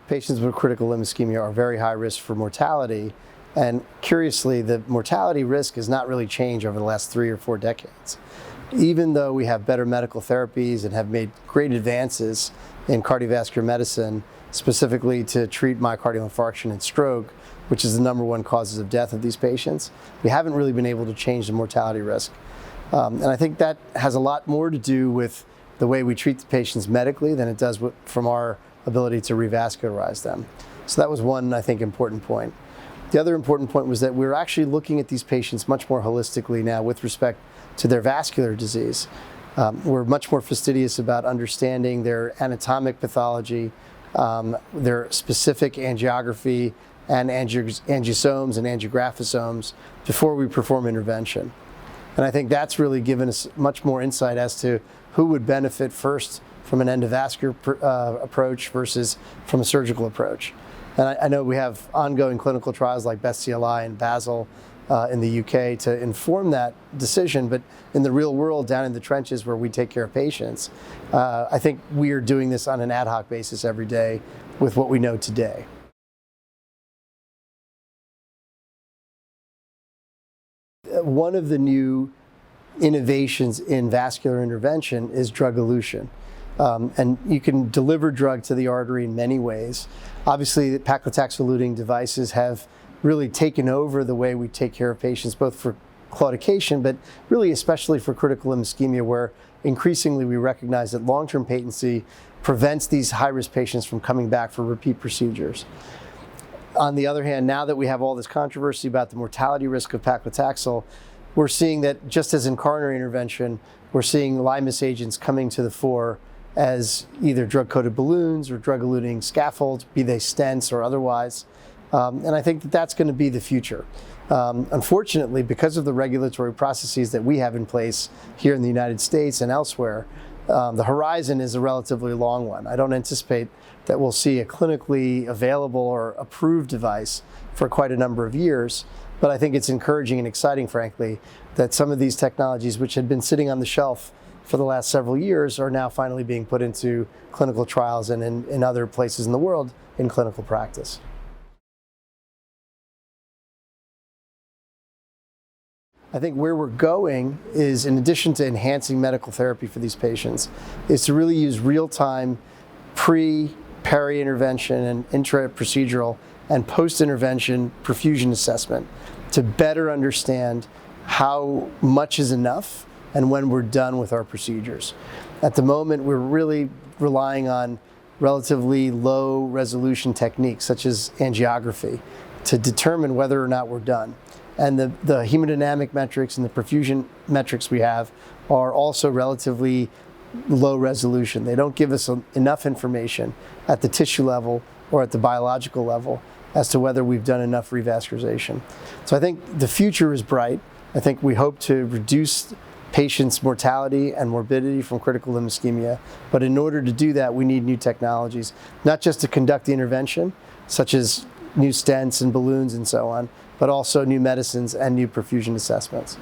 patients with critical limb ischemia are very high risk for mortality. And curiously, the mortality risk has not really changed over the last 3 or 4 decades. Even though we have better medical therapies and have made great advances in cardiovascular medicine, specifically to treat myocardial infarction and stroke, which is the #1 causes of death of these patients, we haven't really been able to change the mortality risk. And I think that has a lot more to do with the way we treat the patients medically than it does from our ability to revascularize them. So that was one, I think, important point. The other important point was that we're actually looking at these patients much more holistically now with respect to their vascular disease. We're much more fastidious about understanding their anatomic pathology, their specific angiography and angiosomes and angiographosomes before we perform intervention. And I think that's really given us much more insight as to who would benefit first from an endovascular approach versus from a surgical approach. And I know we have ongoing clinical trials like BEST-CLI and BASIL in the UK to inform that decision, but in the real world, down in the trenches where we take care of patients, I think we are doing this on an ad hoc basis every day with what we know today. One of the new innovations in vascular intervention is drug-eluting. And you can deliver drug to the artery in many ways. Obviously, the paclitaxel-eluting devices have really taken over the way we take care of patients, both for claudication, but really especially for critical limb ischemia, where increasingly we recognize that long-term patency prevents these high-risk patients from coming back for repeat procedures. On the other hand, now that we have all this controversy about the mortality risk of paclitaxel, we're seeing that just as in coronary intervention, we're seeing limus agents coming to the fore as either drug-coated balloons or drug-eluting scaffolds, be they stents or otherwise. And I think that that's going to be the future. Unfortunately, because of the regulatory processes that we have in place here in the United States and elsewhere, the horizon is a relatively long one. I don't anticipate that we'll see a clinically available or approved device for quite a number of years, but I think it's encouraging and exciting, frankly, that some of these technologies which had been sitting on the shelf for the last several years are now finally being put into clinical trials and in other places in the world in clinical practice. I think where we're going is, in addition to enhancing medical therapy for these patients, is to really use real-time peri-intervention and intra-procedural and post-intervention perfusion assessment to better understand how much is enough and when we're done with our procedures. At the moment, we're really relying on relatively low resolution techniques such as angiography to determine whether or not we're done. And the hemodynamic metrics and the perfusion metrics we have are also relatively low resolution. They don't give us enough information at the tissue level or at the biological level as to whether we've done enough revascularization. So I think the future is bright. I think we hope to reduce patients' mortality and morbidity from critical limb ischemia. But in order to do that, we need new technologies, not just to conduct the intervention, such as new stents and balloons and so on, but also new medicines and new perfusion assessments.